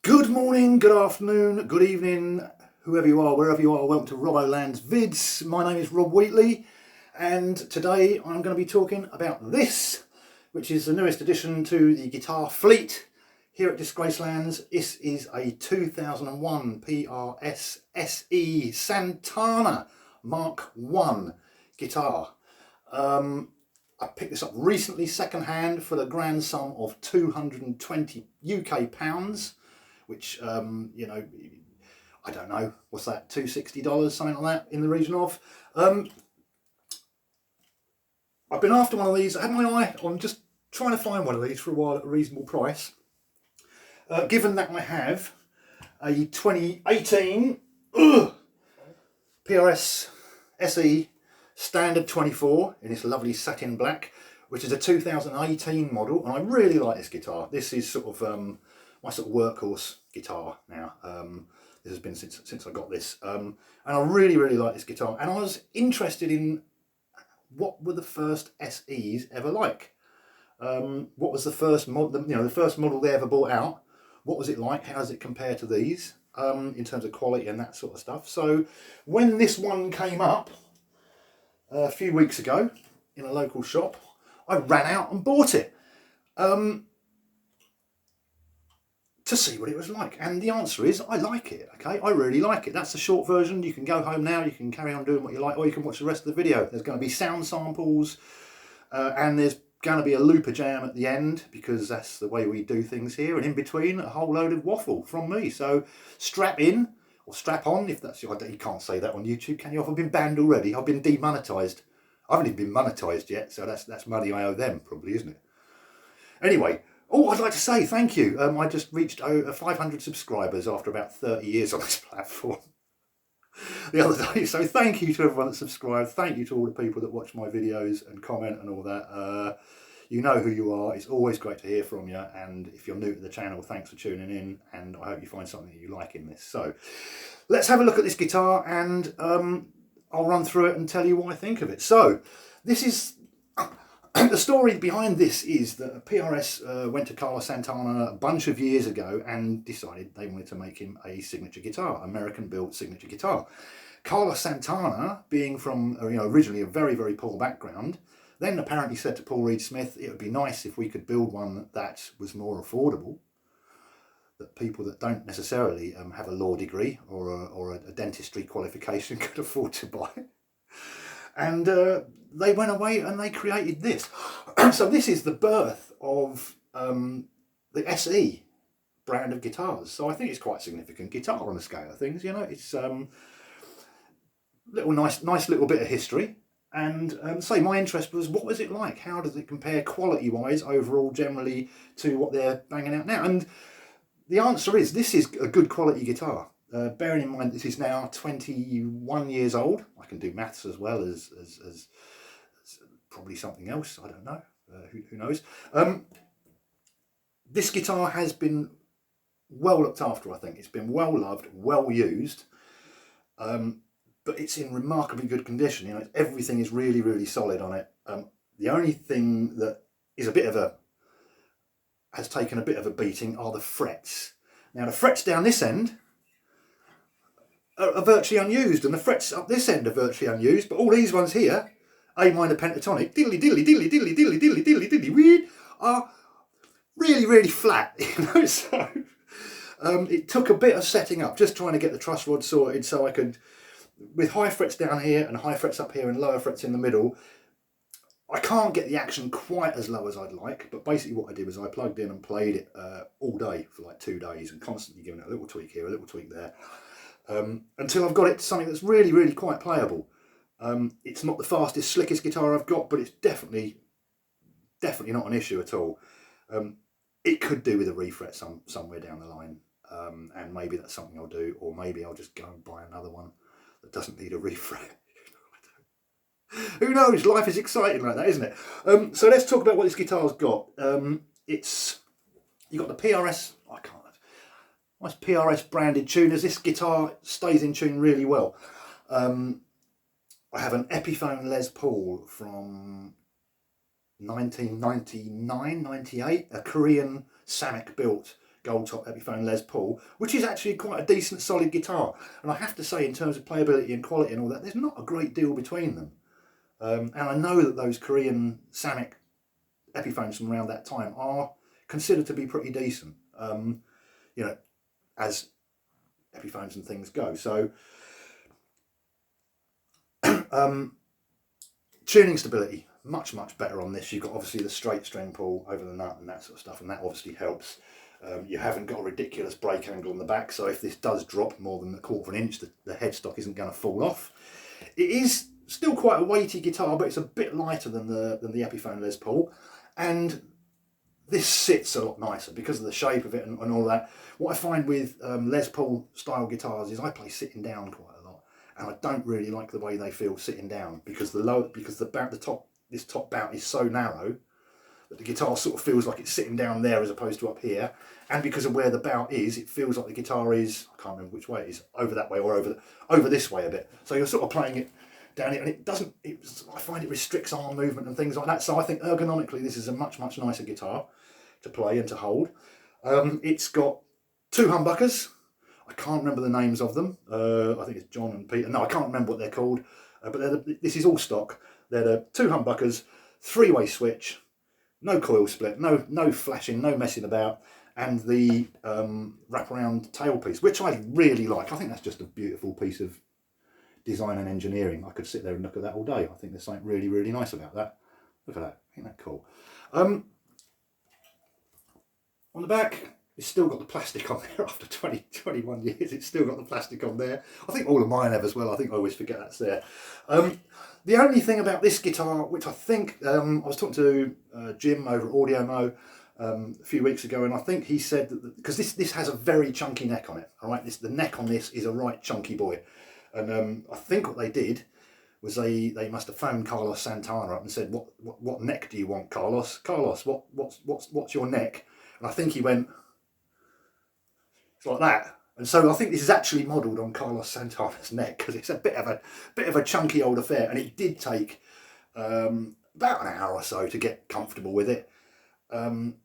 Good morning, good afternoon, good evening, whoever you are, wherever you are, welcome to Robboland's vids. My name is Rob Wheatley, and today I'm going to be talking about this, which is the newest addition to the guitar fleet here at Disgracelands. This is a 2001 PRS SE Santana Mark I guitar. I picked this up recently second-hand for the grand sum of £220 UK, which, you know, I don't know, what's that, $260, something like that, in the region of. I've been after one of these. I had my eye on just trying to find one of these for a while at a reasonable price. Given that I have a 2018 PRS SE Standard 24 in this lovely satin black, which is a 2018 model, and I really like this guitar. This is sort of my sort of workhorse guitar now. This has been since I got this, and I really like this guitar. And I was interested in what were the first SEs ever like. What was the first model? You know, the first model they ever brought out. What was it like? How does it compare to these in terms of quality and that sort of stuff? So when this one came up a few weeks ago in a local shop, I ran out and bought it. To see what it was like, and the answer is I like it. Okay, I really like it. That's the short version. You can go home now, you can carry on doing what you like, or you can watch the rest of the video. There's going to be sound samples, and there's going to be a looper jam at the end, because that's the way we do things here, and in between a whole load of waffle from me. So strap in, or strap on, if that's your idea. You can't say that on YouTube, can you? I've been banned already. I've been demonetized. I haven't even been monetized yet, so that's money I owe them, probably, isn't it? Anyway. Oh, I'd like to say thank you. I just reached 500 subscribers after about 30 years on this platform the other day. So thank you to everyone that subscribed. Thank you to all the people that watch my videos and comment and all that. You know who you are. It's always great to hear from you. And if you're new to the channel, thanks for tuning in. And I hope you find something that you like in this. So let's have a look at this guitar, and I'll run through it and tell you what I think of it. So this is... The story behind this is that PRS went to Carlos Santana a bunch of years ago and decided they wanted to make him a signature guitar, American-built signature guitar. Carlos Santana, being from originally a very poor background, then apparently said to Paul Reed Smith, it would be nice if we could build one that was more affordable, that people that don't necessarily have a law degree or a dentistry qualification could afford to buy. And they went away and they created this. So this is the birth of the SE brand of guitars. So I think it's quite a significant guitar on the scale of things. You know, it's nice little bit of history. And so my interest was, what was it like? How does it compare quality-wise overall, generally, to what they're banging out now? And the answer is, this is a good quality guitar. Bearing in mind this is now 21 years old. I can do maths as well as probably something else. I don't know. Who knows? This guitar has been well looked after, I think. It's been well loved, well used. But it's in remarkably good condition. You know, everything is really solid on it. The only thing that is has taken a bit of a beating are the frets. Now the frets down this end are virtually unused, and the frets up this end are virtually unused, but all these ones here, A minor pentatonic, diddly diddly diddly diddly diddly diddly diddly diddly weird, are really flat. You know, so it took a bit of setting up, just trying to get the truss rod sorted, so I could, with high frets down here and high frets up here and lower frets in the middle. I can't get the action quite as low as I'd like, but basically what I did was I plugged in and played it all day for like 2 days, and constantly giving it a little tweak here, a little tweak there. Until I've got it to something that's really quite playable. It's not the fastest, slickest guitar I've got, but it's definitely not an issue at all. It could do with a refret somewhere down the line, and maybe that's something I'll do, or maybe I'll just go and buy another one that doesn't need a refret. Who knows? Life is exciting like that, isn't it? So let's talk about what this guitar's got. You've got the PRS. Nice PRS branded tuners. This guitar stays in tune really well. I have an Epiphone Les Paul from 1999, 98, a Korean Samick built gold top Epiphone Les Paul, which is actually quite a decent solid guitar. And I have to say, in terms of playability and quality and all that, there's not a great deal between them. And I know that those Korean Samick Epiphones from around that time are considered to be pretty decent, you know, as Epiphones and things go. So tuning stability, much better on this. You've got obviously the straight string pull over the nut and that sort of stuff, and that obviously helps. You haven't got a ridiculous break angle on the back, so if this does drop more than 1/4 inch, the headstock isn't going to fall off. It is still quite a weighty guitar, but it's a bit lighter than the Epiphone Les Paul, and this sits a lot nicer because of the shape of it and all that. What I find with Les Paul style guitars is I play sitting down quite a lot, and I don't really like the way they feel sitting down because this top bout is so narrow that the guitar sort of feels like it's sitting down there as opposed to up here, and because of where the bout is, it feels like the guitar is, I can't remember which way it is, over that way or over this way a bit. So you're sort of playing it down it, and it doesn't. I find it restricts arm movement and things like that. So I think ergonomically this is a much nicer guitar to play and to hold. It's got 2 humbuckers. I can't remember the names of them. I think it's John and Peter. No, I can't remember what they're called. But this is all stock. They're the 2 humbuckers, 3-way switch, no coil split, no flashing, no messing about, and the wraparound tailpiece, which I really like. I think that's just a beautiful piece of design and engineering. I could sit there and look at that all day. I think there's something really nice about that. Look at that. Isn't that cool? On the back, it's still got the plastic on there after 21 years. It's still got the plastic on there. I think all of mine have as well. I think I always forget that's there. The only thing about this guitar, which I think, I was talking to Jim over at Audio Mo a few weeks ago, and I think he said that, because this has a very chunky neck on it, all right? The neck on this is a right chunky boy. And I think what they did was they must have phoned Carlos Santana up and said, what neck do you want, Carlos? Carlos, what's your neck? And I think he went, it's like that. And so I think this is actually modelled on Carlos Santana's neck, because it's a bit of a chunky old affair, and it did take about an hour or so to get comfortable with it.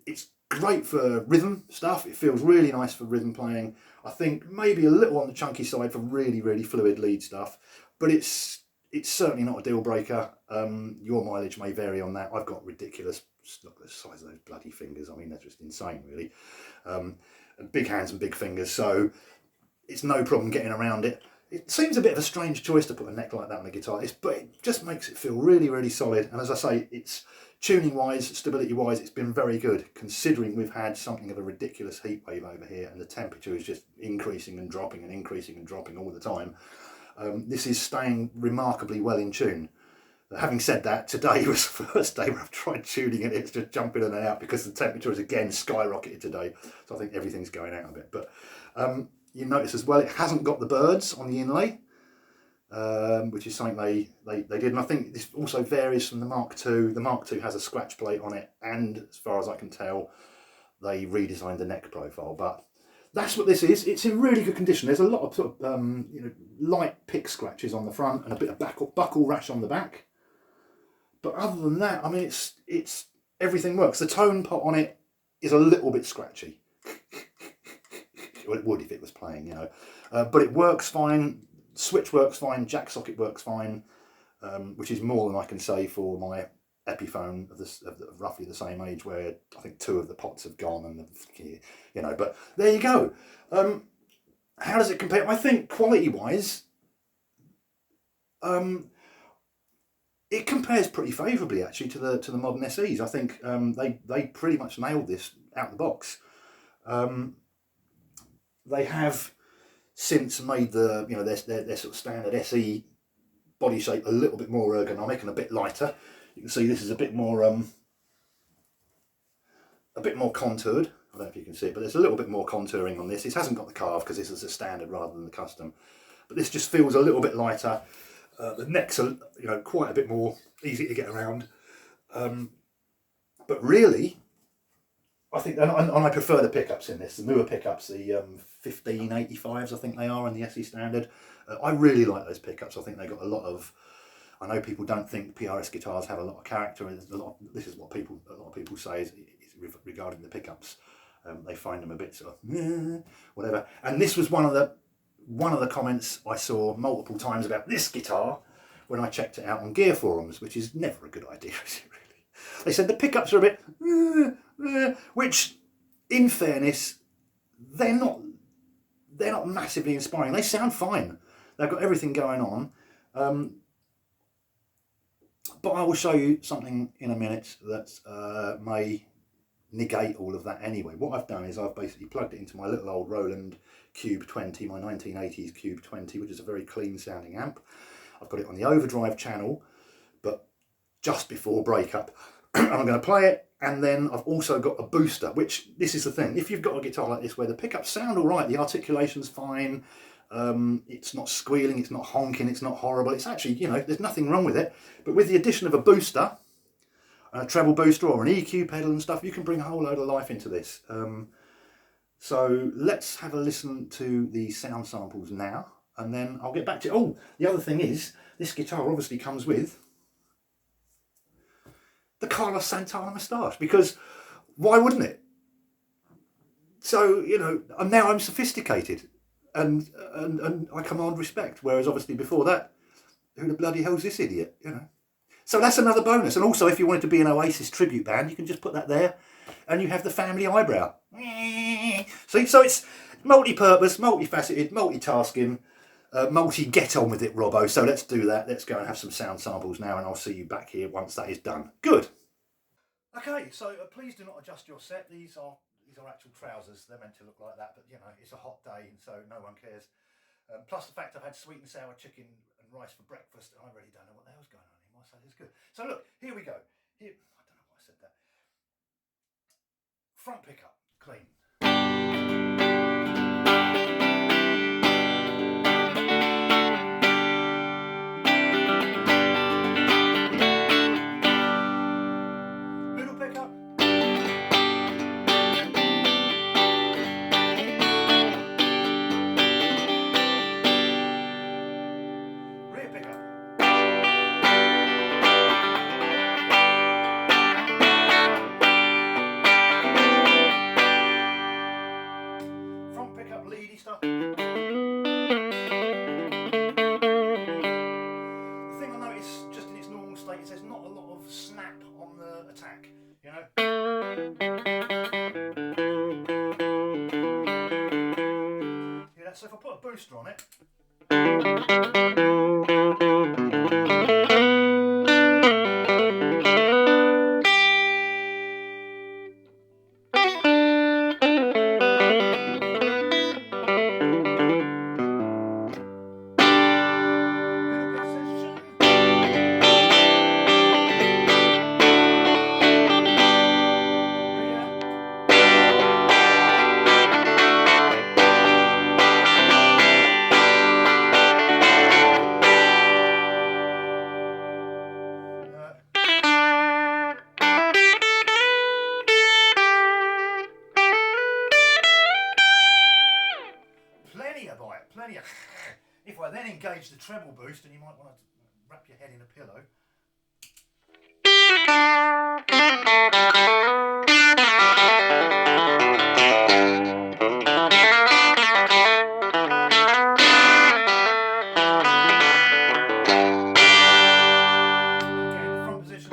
It's great for rhythm stuff. It feels really nice for rhythm playing. I think maybe a little on the chunky side for really fluid lead stuff, but it's certainly not a deal breaker. Your mileage may vary on that. I've got ridiculous, look at the size of those bloody fingers. I mean, they're just insane, really. And big hands and big fingers, so it's no problem getting around it. It seems a bit of a strange choice to put a neck like that on the guitar, but it just makes it feel really solid. And as I say, it's tuning wise, stability wise, it's been very good, considering we've had something of a ridiculous heat wave over here and the temperature is just increasing and dropping and increasing and dropping all the time. This is staying remarkably well in tune. Having said that, today was the first day where I've tried tuning it. It's just jumping in and out because the temperature has again skyrocketed today. So I think everything's going out a bit. But you notice as well, it hasn't got the birds on the inlay, which is something they did. And I think this also varies from the Mark II. The Mark II has a scratch plate on it, and as far as I can tell, they redesigned the neck profile. But that's what this is. It's in really good condition. There's a lot of sort of light pick scratches on the front and a bit of buckle rash on the back. But other than that, I mean, it's everything works. The tone pot on it is a little bit scratchy. Well, it would if it was playing, but it works fine. Switch works fine. Jack socket works fine, which is more than I can say for my Epiphone of roughly the same age, where I think 2 of the pots have gone, and But there you go. How does it compare? I think quality-wise, it compares pretty favourably actually to the modern SEs. I think they pretty much nailed this out the box. They have since made the their sort of standard SE body shape a little bit more ergonomic and a bit lighter. You can see this is a bit more contoured. I don't know if you can see it, but there's a little bit more contouring on this. It hasn't got the carve because this is a standard rather than the custom, but this just feels a little bit lighter. The necks are quite a bit more easy to get around, but really I think, and I prefer the pickups in this, the newer pickups, the 1585s I think they are in the SE standard. I really like those pickups. I think they got a lot of, I know people don't think PRS guitars have a lot of character, and this is what a lot of people say is regarding the pickups. They find them a bit sort of whatever. And this was one of the comments I saw multiple times about this guitar when I checked it out on gear forums, which is never a good idea, is it really? They said the pickups are a bit, which, in fairness, they're not massively inspiring. They sound fine. They've got everything going on. But I will show you something in a minute that may negate all of that anyway. What I've done is I've basically plugged it into my little old Roland Cube 20, my 1980s Cube 20, which is a very clean sounding amp. I've got it on the overdrive channel, but just before breakup. And I'm going to play it, and then I've also got a booster, which, this is the thing, if you've got a guitar like this where the pickups sound all right, the articulation's fine, it's not squealing, it's not honking, it's not horrible, it's actually, you know, there's nothing wrong with it. But with the addition of a booster, a treble booster or an EQ pedal and stuff, you can bring a whole load of life into this. So let's have a listen to the sound samples now, and then I'll get back to it. Oh, the other thing is, this guitar obviously comes with the PRS Santana moustache, because why wouldn't it? So, you know, now I'm sophisticated and I command respect, whereas obviously before that, who the bloody hell's this idiot, you know? So that's another bonus. And also, if you wanted to be an Oasis tribute band, you can just put that there and you have the family eyebrow. See, so it's multi-purpose, multifaceted, multitasking, multi-get-on-with-it, Robbo. So let's do that. Let's go and have some sound samples now, and I'll see you back here once that is done. Good. Okay, so please do not adjust your set. These are actual trousers. They're meant to look like that, but you know, it's a hot day, and so no one cares. Plus the fact I've had sweet and sour chicken and rice for breakfast, and I really don't know what the hell's going on anymore, so it's good. So look, here we go. Here, I don't know why I said that. Front pickup, clean. Middle pickup. Rear pickup. Front pickup, leady stuff. The thing I notice, just in its normal state, is there's not a lot of snap on the attack, you know? Yeah, so if I put a booster on it, plenty of. If I then engage the treble boost, and you might want to wrap your head in a pillow. Again, front position.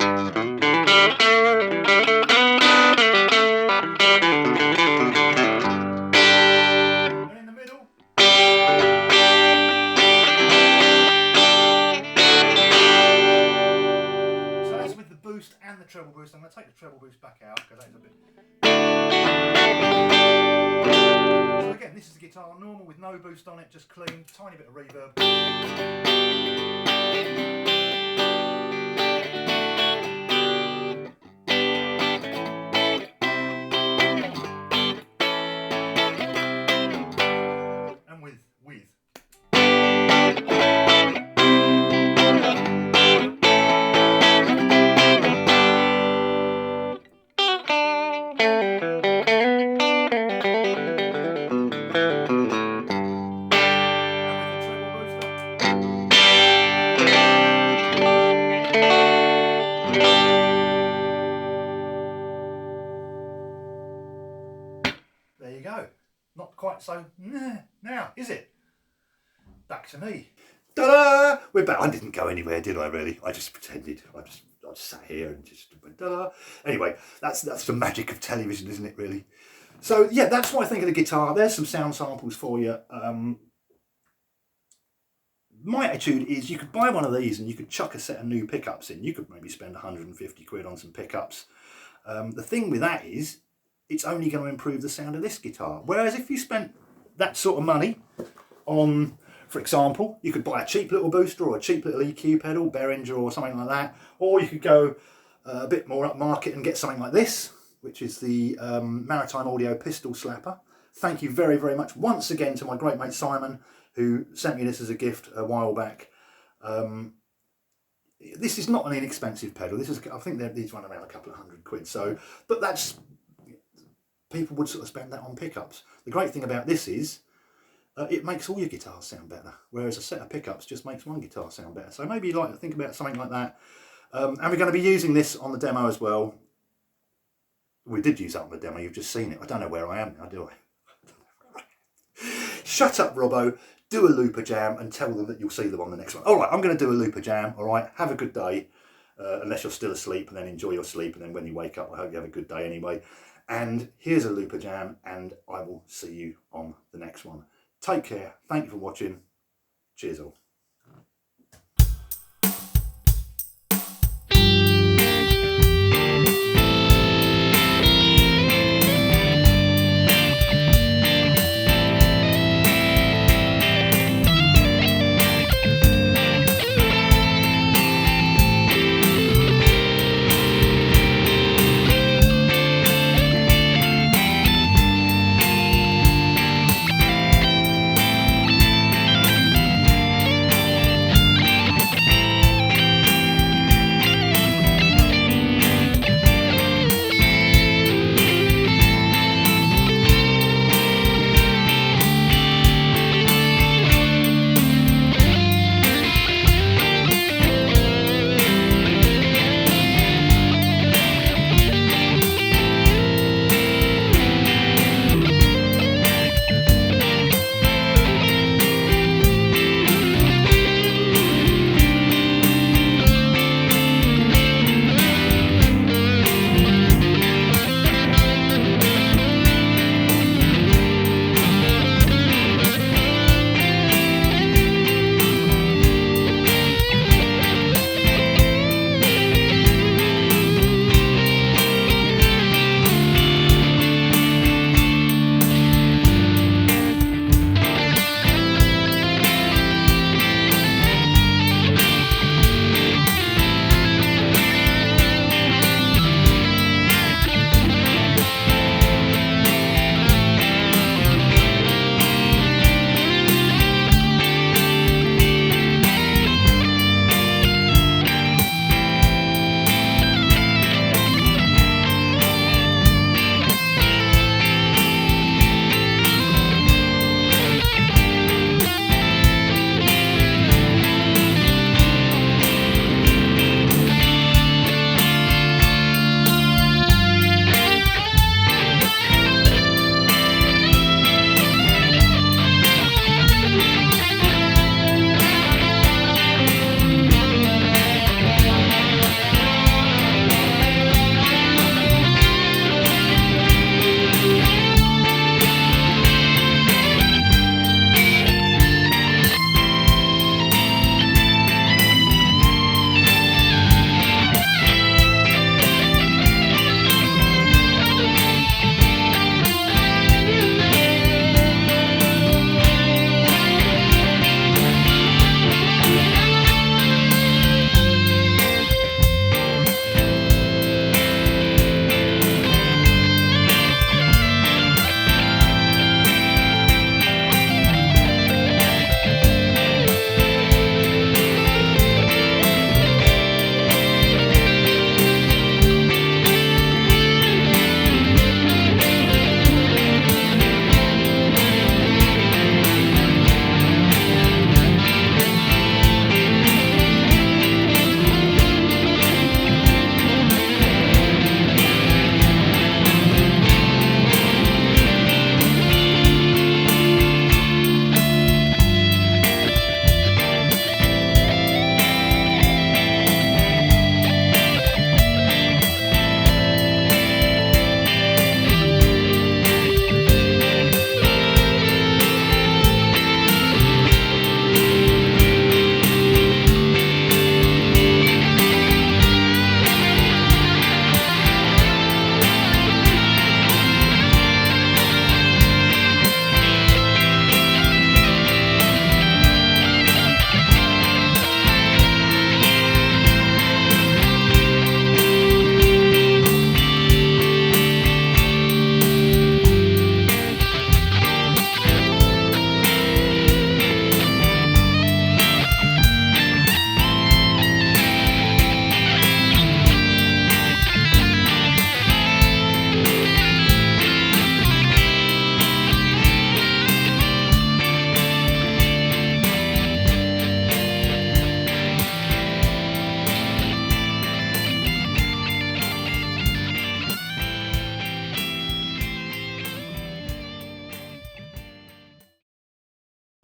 And in the middle. So that's with the boost and the treble boost. I'm going to take the treble boost back out because that's a bit. So again, this is the guitar normal with no boost on it, just clean, tiny bit of reverb. And with. And with the treble booster. not quite so now, is it? Back to me. Ta-da! We're back. I didn't go anywhere, did I? Really? I just pretended. I just sat here and just went ta-da. Anyway, that's the magic of television, isn't it? Really. So yeah, that's what I think of the guitar. There's some sound samples for you. My attitude is you could buy one of these and you could chuck a set of new pickups in. You could maybe spend 150 quid on some pickups. The thing with that is it's only going to improve the sound of this guitar. Whereas if you spent that sort of money on, for example, you could buy a cheap little booster or a cheap little EQ pedal, Behringer or something like that. Or you could go a bit more upmarket and get something like this, which is the Maritime Audio Pistol Slapper. Thank you very, very much once again to my great mate Simon, who sent me this as a gift a while back. This is not an inexpensive pedal. This is, I think these run around a couple of £100. So, but that's, people would sort of spend that on pickups. The great thing about this is it makes all your guitars sound better, whereas a set of pickups just makes one guitar sound better. So maybe you'd like to think about something like that. And we're going to be using this on the demo as well. We did use that on the demo, you've just seen it. I don't know where I am now, do I? Shut up, Robbo. Do a looper jam and tell them that you'll see them on the next one. All right, I'm going to do a looper jam. All right, have a good day. Unless you're still asleep, and then enjoy your sleep. And then when you wake up, I hope you have a good day anyway. And here's a looper jam, and I will see you on the next one. Take care. Thank you for watching. Cheers all.